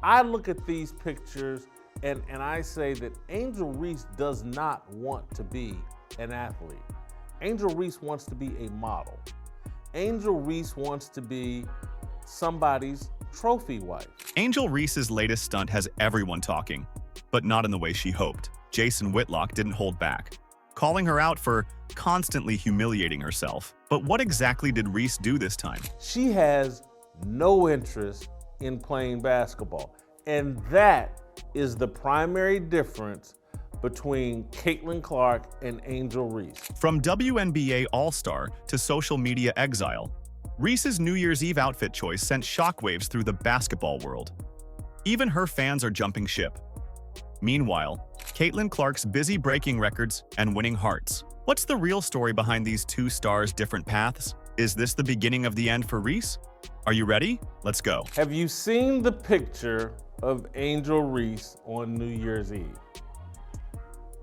I look at these pictures and I say that Angel Reese does not want to be an athlete. Angel Reese wants to be a model. Angel Reese wants to be somebody's trophy wife. Angel Reese's latest stunt has everyone talking, but not in the way she hoped. Jason Whitlock didn't hold back, calling her out for constantly humiliating herself. But what exactly did Reese do this time? She has no interest in playing basketball. And that is the primary difference between Caitlin Clark and Angel Reese. From WNBA All-Star to social media exile, Reese's New Year's Eve outfit choice sent shockwaves through the basketball world. Even her fans are jumping ship. Meanwhile, Caitlin Clark's busy breaking records and winning hearts. What's the real story behind these two stars' different paths? Is this the beginning of the end for Reese? Are you ready? Let's go. Have you seen the picture of Angel Reese on New Year's Eve?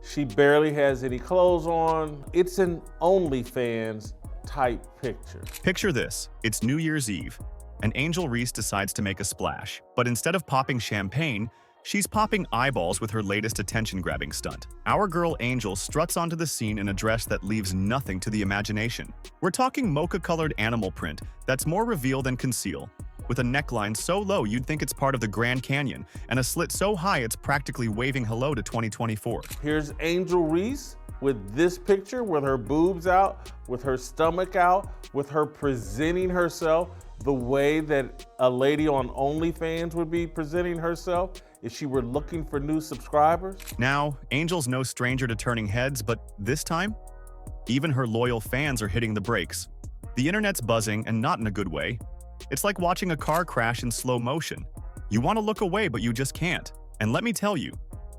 She barely has any clothes on. It's an OnlyFans type picture. Picture this. It's New Year's Eve, and Angel Reese decides to make a splash. But instead of popping champagne, she's popping eyeballs with her latest attention-grabbing stunt. Our girl Angel struts onto the scene in a dress that leaves nothing to the imagination. We're talking mocha-colored animal print that's more reveal than conceal, with a neckline so low you'd think it's part of the Grand Canyon, and a slit so high it's practically waving hello to 2024. Here's Angel Reese with this picture, with her boobs out, with her stomach out, with her presenting herself the way that a lady on OnlyFans would be presenting herself if she were looking for new subscribers. Now, Angel's no stranger to turning heads, but this time, even her loyal fans are hitting the brakes. The internet's buzzing, and not in a good way. It's like watching a car crash in slow motion. You want to look away, but you just can't. And let me tell you,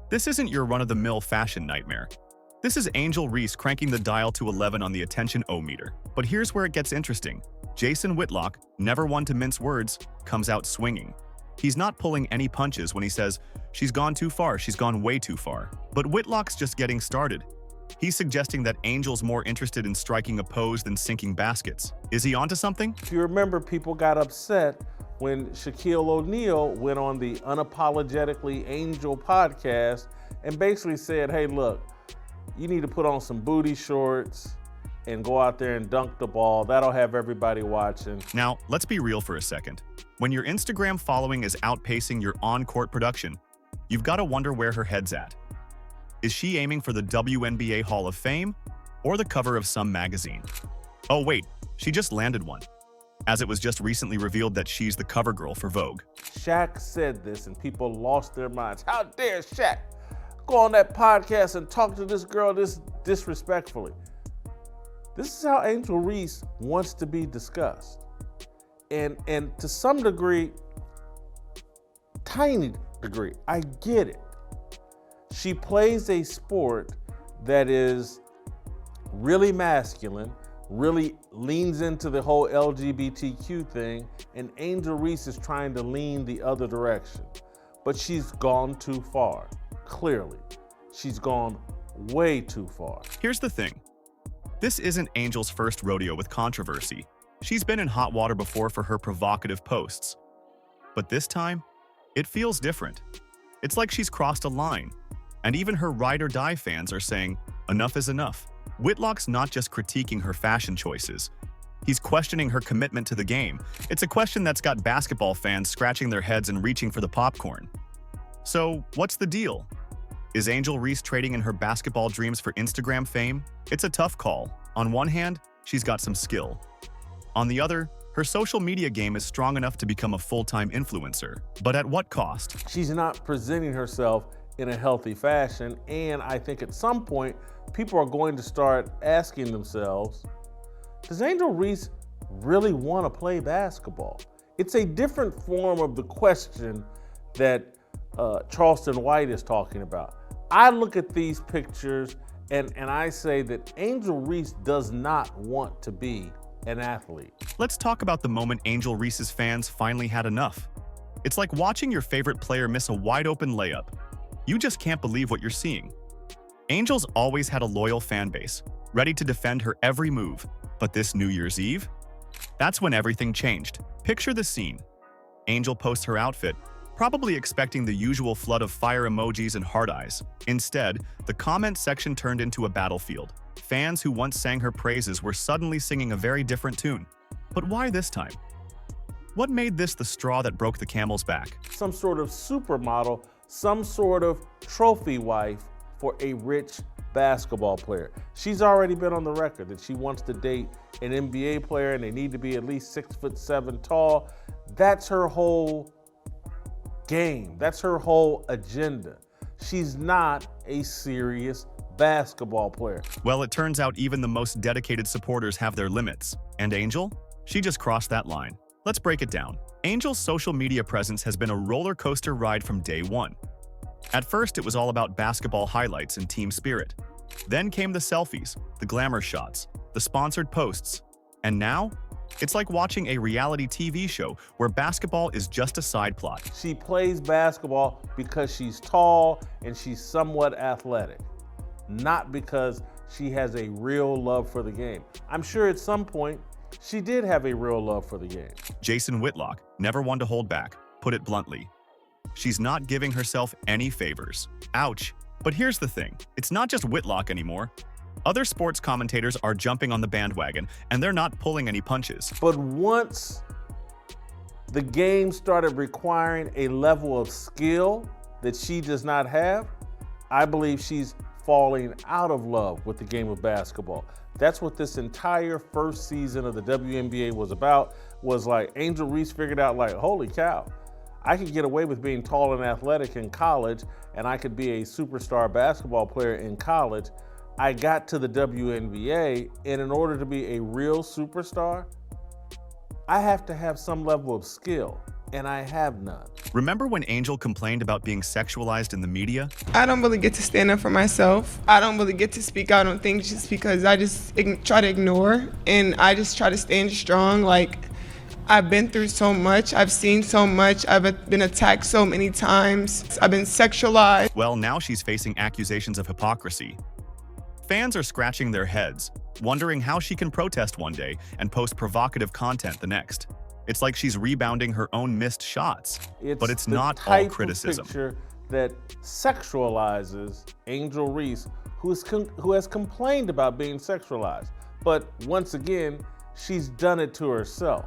this isn't your run-of-the-mill fashion nightmare. This is Angel Reese cranking the dial to 11 on the attention-o-meter. But here's where it gets interesting. Jason Whitlock, never one to mince words, comes out swinging. He's not pulling any punches when he says, "She's gone too far, she's gone way too far." But Whitlock's just getting started. He's suggesting that Angel's more interested in striking a pose than sinking baskets. Is he onto something? If you remember, people got upset when Shaquille O'Neal went on the Unapologetically Angel podcast and basically said, hey, look, you need to put on some booty shorts and go out there and dunk the ball. That'll have everybody watching. Now, let's be real for a second. When your Instagram following is outpacing your on-court production, you've got to wonder where her head's at. Is she aiming for the WNBA Hall of Fame or the cover of some magazine? Oh wait, she just landed one, as it was just recently revealed that she's the cover girl for Vogue. Shaq said this and people lost their minds. How dare Shaq go on that podcast and talk to this girl this disrespectfully? This is how Angel Reese wants to be discussed. And to some degree, tiny degree, I get it. She plays a sport that is really masculine, really leans into the whole LGBTQ thing, and Angel Reese is trying to lean the other direction. But she's gone too far, clearly. She's gone way too far. Here's the thing. This isn't Angel's first rodeo with controversy. She's been in hot water before for her provocative posts. But this time, it feels different. It's like she's crossed a line. And even her ride-or-die fans are saying, enough is enough. Whitlock's not just critiquing her fashion choices. He's questioning her commitment to the game. It's a question that's got basketball fans scratching their heads and reaching for the popcorn. So, what's the deal? Is Angel Reese trading in her basketball dreams for Instagram fame? It's a tough call. On one hand, she's got some skill. On the other, her social media game is strong enough to become a full-time influencer. But at what cost? She's not presenting herself in a healthy fashion, and I think at some point, people are going to start asking themselves, does Angel Reese really want to play basketball? It's a different form of the question that Charleston White is talking about. I look at these pictures and I say that Angel Reese does not want to be an athlete. Let's talk about the moment Angel Reese's fans finally had enough. It's like watching your favorite player miss a wide-open layup. You just can't believe what you're seeing. Angel's always had a loyal fan base, ready to defend her every move. But this New Year's Eve? That's when everything changed. Picture the scene. Angel posts her outfit, probably expecting the usual flood of fire emojis and heart eyes. Instead, the comment section turned into a battlefield. Fans who once sang her praises were suddenly singing a very different tune. But why this time? What made this the straw that broke the camel's back? Some sort of supermodel, some sort of trophy wife for a rich basketball player. She's already been on the record that she wants to date an NBA player and they need to be at least 6'7" tall. That's her whole game. That's her whole agenda. She's not a serious basketball player. Well, it turns out even the most dedicated supporters have their limits. And Angel? She just crossed that line. Let's break it down. Angel's social media presence has been a roller coaster ride from day one. At first, it was all about basketball highlights and team spirit. Then came the selfies, the glamour shots, the sponsored posts. And now, it's like watching a reality TV show where basketball is just a side plot. She plays basketball because she's tall and she's somewhat athletic, not because she has a real love for the game. I'm sure at some point, she did have a real love for the game. Jason Whitlock, never one to hold back, put it bluntly. She's not giving herself any favors. Ouch. But here's the thing, it's not just Whitlock anymore. Other sports commentators are jumping on the bandwagon, and they're not pulling any punches. But once the game started requiring a level of skill that she does not have, I believe she's falling out of love with the game of basketball. That's what this entire first season of the WNBA was about, was like Angel Reese figured out like, holy cow, I could get away with being tall and athletic in college, and I could be a superstar basketball player in college. I got to the WNBA, and in order to be a real superstar, I have to have some level of skill, and I have none. Remember when Angel complained about being sexualized in the media? I don't really get to stand up for myself. I don't really get to speak out on things just because I just try to ignore, and I just try to stand strong. Like, I've been through so much. I've seen so much. I've been attacked so many times. I've been sexualized. Well, now she's facing accusations of hypocrisy. Fans are scratching their heads, wondering how she can protest one day and post provocative content the next. It's like she's rebounding her own missed shots. But it's not all criticism. It's the type of picture that sexualizes Angel Reese, who has complained about being sexualized. But once again, she's done it to herself.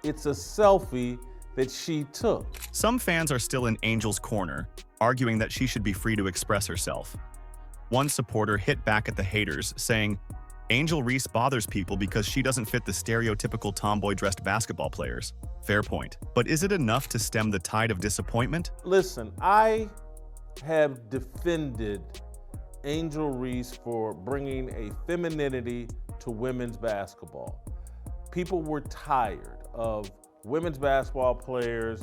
It's a selfie that she took. Some fans are still in Angel's corner, arguing that she should be free to express herself. One supporter hit back at the haters, saying, Angel Reese bothers people because she doesn't fit the stereotypical tomboy-dressed basketball players. Fair point. But is it enough to stem the tide of disappointment? Listen, I have defended Angel Reese for bringing a femininity to women's basketball. People were tired of women's basketball players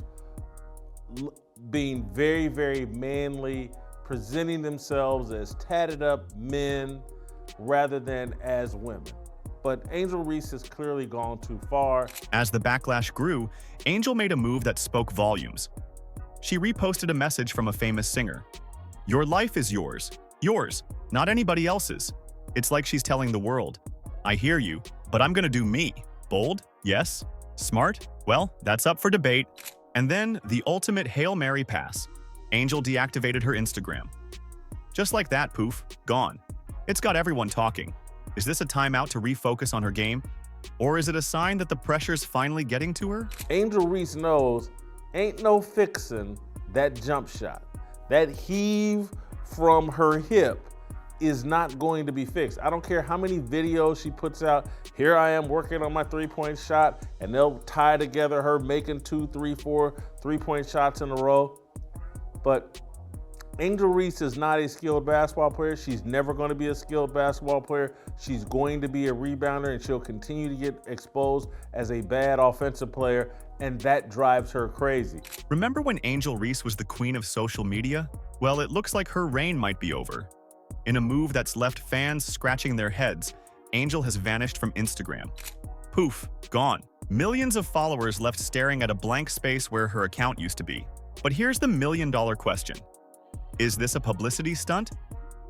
being very, very manly, presenting themselves as tatted up men rather than as women. But Angel Reese has clearly gone too far. As the backlash grew, Angel made a move that spoke volumes. She reposted a message from a famous singer. Your life is yours. Yours, not anybody else's. It's like she's telling the world, I hear you, but I'm gonna do me. Bold? Yes. Smart? Well, that's up for debate. And then the ultimate Hail Mary pass. Angel deactivated her Instagram. Just like that, poof, gone. It's got everyone talking. Is this a timeout to refocus on her game? Or is it a sign that the pressure's finally getting to her? Angel Reese knows ain't no fixing that jump shot. That heave from her hip is not going to be fixed. I don't care how many videos she puts out. Here I am working on my three-point shot, and they'll tie together her making 2, 3, 4 three-point shots in a row. But Angel Reese is not a skilled basketball player. She's never going to be a skilled basketball player. She's going to be a rebounder, and she'll continue to get exposed as a bad offensive player, and that drives her crazy. Remember when Angel Reese was the queen of social media? Well, it looks like her reign might be over. In a move that's left fans scratching their heads, Angel has vanished from Instagram. Poof, gone. Millions of followers left staring at a blank space where her account used to be. But here's the million-dollar question. Is this a publicity stunt?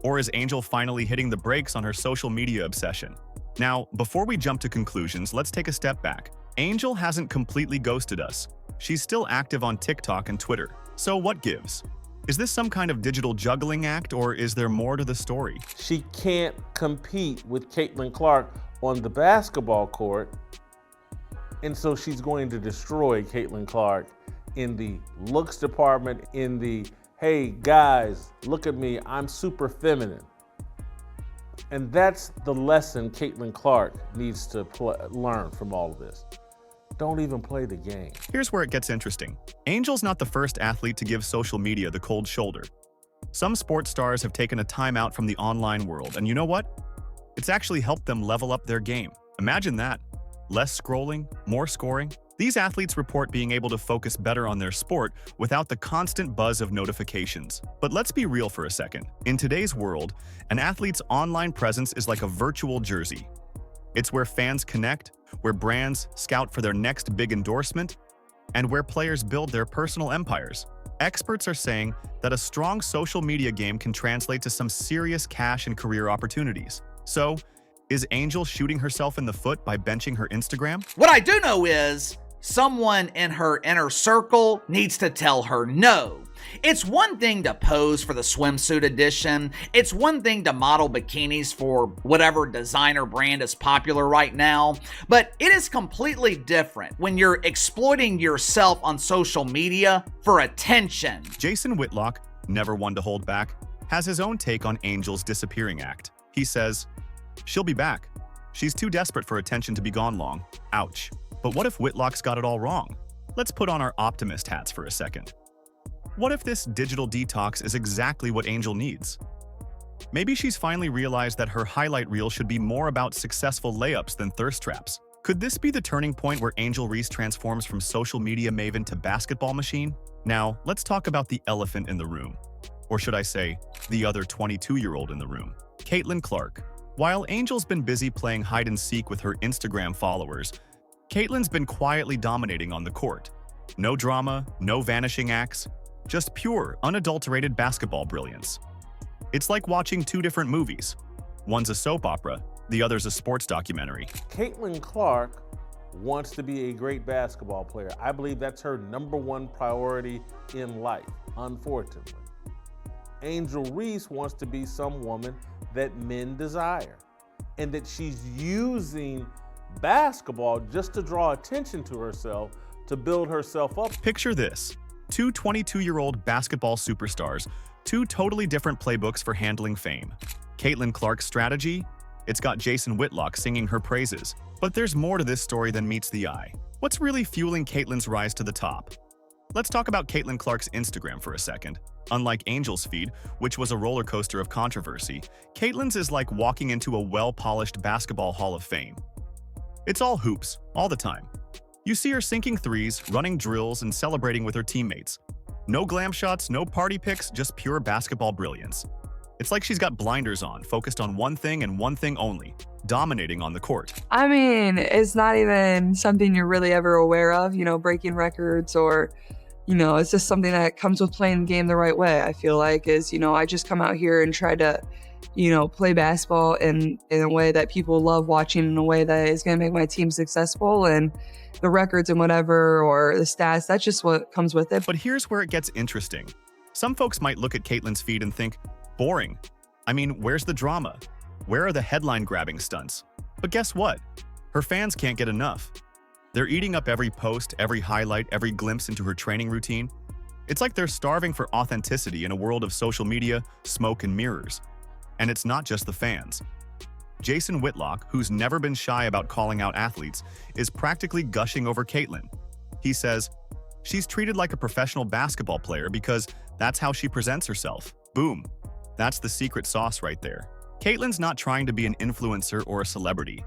Or is Angel finally hitting the brakes on her social media obsession? Now, before we jump to conclusions, let's take a step back. Angel hasn't completely ghosted us. She's still active on TikTok and Twitter, So what gives? Is this some kind of digital juggling act, or is there more to the story? She can't compete with Caitlin Clark on the basketball court, and so she's going to destroy Caitlin Clark in the looks department, in the, hey guys, look at me, I'm super feminine. And that's the lesson Caitlin Clark needs to learn from all of this. Don't even play the game. Here's where it gets interesting. Angel's not the first athlete to give social media the cold shoulder. Some sports stars have taken a time out from the online world, and you know what? It's actually helped them level up their game. Imagine that. Less scrolling, more scoring. These athletes report being able to focus better on their sport without the constant buzz of notifications. But let's be real for a second. In today's world, an athlete's online presence is like a virtual jersey. It's where fans connect, where brands scout for their next big endorsement, and where players build their personal empires. Experts are saying that a strong social media game can translate to some serious cash and career opportunities. So, is Angel shooting herself in the foot by benching her Instagram? What I do know is someone in her inner circle needs to tell her no. It's one thing to pose for the swimsuit edition. It's one thing to model bikinis for whatever designer brand is popular right now. But it is completely different when you're exploiting yourself on social media for attention. Jason Whitlock, never one to hold back, has his own take on Angel's disappearing act. He says, "She'll be back. She's too desperate for attention to be gone long. Ouch." But what if Whitlock's got it all wrong? Let's put on our optimist hats for a second. What if this digital detox is exactly what Angel needs? Maybe she's finally realized that her highlight reel should be more about successful layups than thirst traps. Could this be the turning point where Angel Reese transforms from social media maven to basketball machine? Now, let's talk about the elephant in the room. Or should I say, the other 22-year-old in the room. Caitlin Clark. While Angel's been busy playing hide-and-seek with her Instagram followers, Caitlin's been quietly dominating on the court. No drama, no vanishing acts, just pure, unadulterated basketball brilliance. It's like watching two different movies. One's a soap opera, the other's a sports documentary. Caitlin Clark wants to be a great basketball player. I believe that's her #1 priority in life, unfortunately. Angel Reese wants to be some woman that men desire, and that she's using basketball just to draw attention to herself, to build herself up. Picture this. Two 22-year-old basketball superstars, two totally different playbooks for handling fame. Caitlin Clark's strategy? It's got Jason Whitlock singing her praises. But there's more to this story than meets the eye. What's really fueling Caitlin's rise to the top? Let's talk about Caitlin Clark's Instagram for a second. Unlike Angel's feed, which was a roller coaster of controversy, Caitlin's is like walking into a well-polished basketball hall of fame. It's all hoops, all the time. You see her sinking threes, running drills, and celebrating with her teammates. No glam shots, no party pics, just pure basketball brilliance. It's like she's got blinders on, focused on one thing and one thing only, dominating on the court. I mean, it's not even something you're really ever aware of, breaking records or, it's just something that comes with playing the game the right way. I feel like I just come out here and try to, play basketball in a way that people love watching, in a way that is going to make my team successful, and the records and whatever, or the stats, that's just what comes with it. But here's where it gets interesting. Some folks might look at Caitlin's feed and think, boring. I mean, where's the drama? Where are the headline-grabbing stunts? But guess what? Her fans can't get enough. They're eating up every post, every highlight, every glimpse into her training routine. It's like they're starving for authenticity in a world of social media, smoke, and mirrors. And it's not just the fans. Jason Whitlock, who's never been shy about calling out athletes, is practically gushing over Caitlin. He says, "She's treated like a professional basketball player because that's how she presents herself." Boom. That's the secret sauce right there. Caitlin's not trying to be an influencer or a celebrity.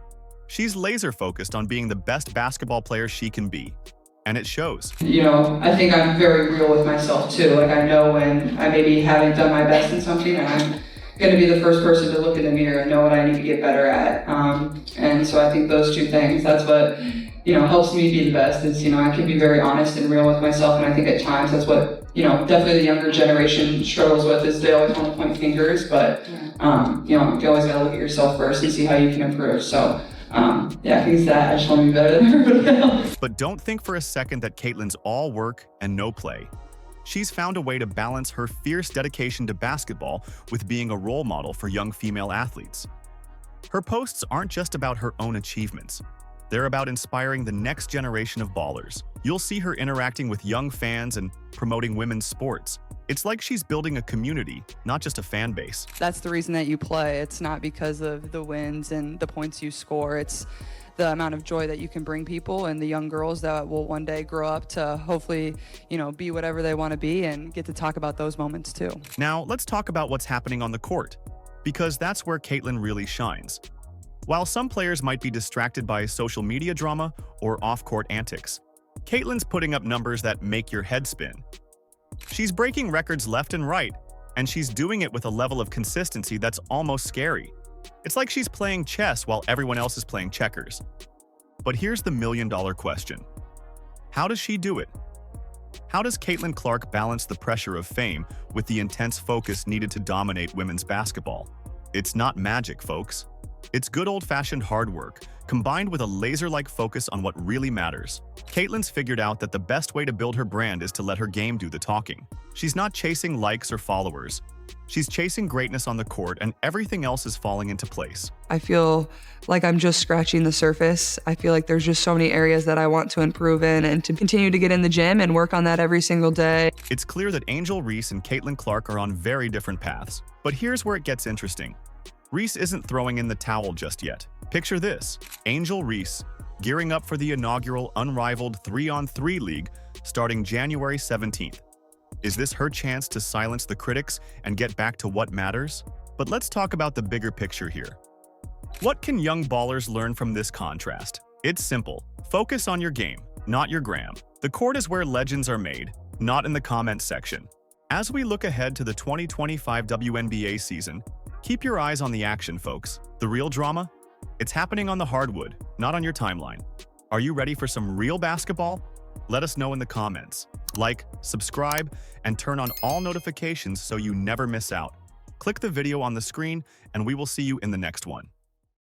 She's laser-focused on being the best basketball player she can be. And it shows. I think I'm very real with myself too. Like, I know when I maybe haven't done my best in something, and I'm going to be the first person to look in the mirror and know what I need to get better at. And so I think those two things, that's what, helps me be the best is, I can be very honest and real with myself. And I think at times that's what, definitely the younger generation struggles with, is they always want to point fingers, but, you always got to look at yourself first and see how you can improve. So, I think it's that. I just want to be better than everybody else. But don't think for a second that Caitlin's all work and no play. she's found a way to balance her fierce dedication to basketball with being a role model for young female athletes. Her posts aren't just about her own achievements. They're about inspiring the next generation of ballers. You'll see her interacting with young fans and promoting women's sports. It's like she's building a community, not just a fan base. That's the reason that you play. It's not because of the wins and the points you score. It's the amount of joy that you can bring people and the young girls that will one day grow up to hopefully, be whatever they want to be and get to talk about those moments too. Now, let's talk about what's happening on the court, because that's where Caitlin really shines. While some players might be distracted by social media drama or off-court antics, Caitlin's putting up numbers that make your head spin. She's breaking records left and right, and she's doing it with a level of consistency that's almost scary. It's like she's playing chess while everyone else is playing checkers. But here's the million-dollar question. How does she do it? How does Caitlin Clark balance the pressure of fame with the intense focus needed to dominate women's basketball? It's not magic, folks. It's good old-fashioned hard work, combined with a laser-like focus on what really matters. Caitlin's figured out that the best way to build her brand is to let her game do the talking. She's not chasing likes or followers. She's chasing greatness on the court, and everything else is falling into place. I feel like I'm just scratching the surface. I feel like there's just so many areas that I want to improve in and to continue to get in the gym and work on that every single day. It's clear that Angel Reese and Caitlin Clark are on very different paths. But here's where it gets interesting. Reese isn't throwing in the towel just yet. Picture this: Angel Reese gearing up for the inaugural unrivaled 3-on-3 league starting January 17th. Is this her chance to silence the critics and get back to what matters? But let's talk about the bigger picture here. What can young ballers learn from this contrast? It's simple. Focus on your game, not your gram. The court is where legends are made, not in the comments section. As we look ahead to the 2025 WNBA season, keep your eyes on the action, folks. The real drama? It's happening on the hardwood, not on your timeline. Are you ready for some real basketball? Let us know in the comments. Like, subscribe, and turn on all notifications so you never miss out. Click the video on the screen, and we will see you in the next one.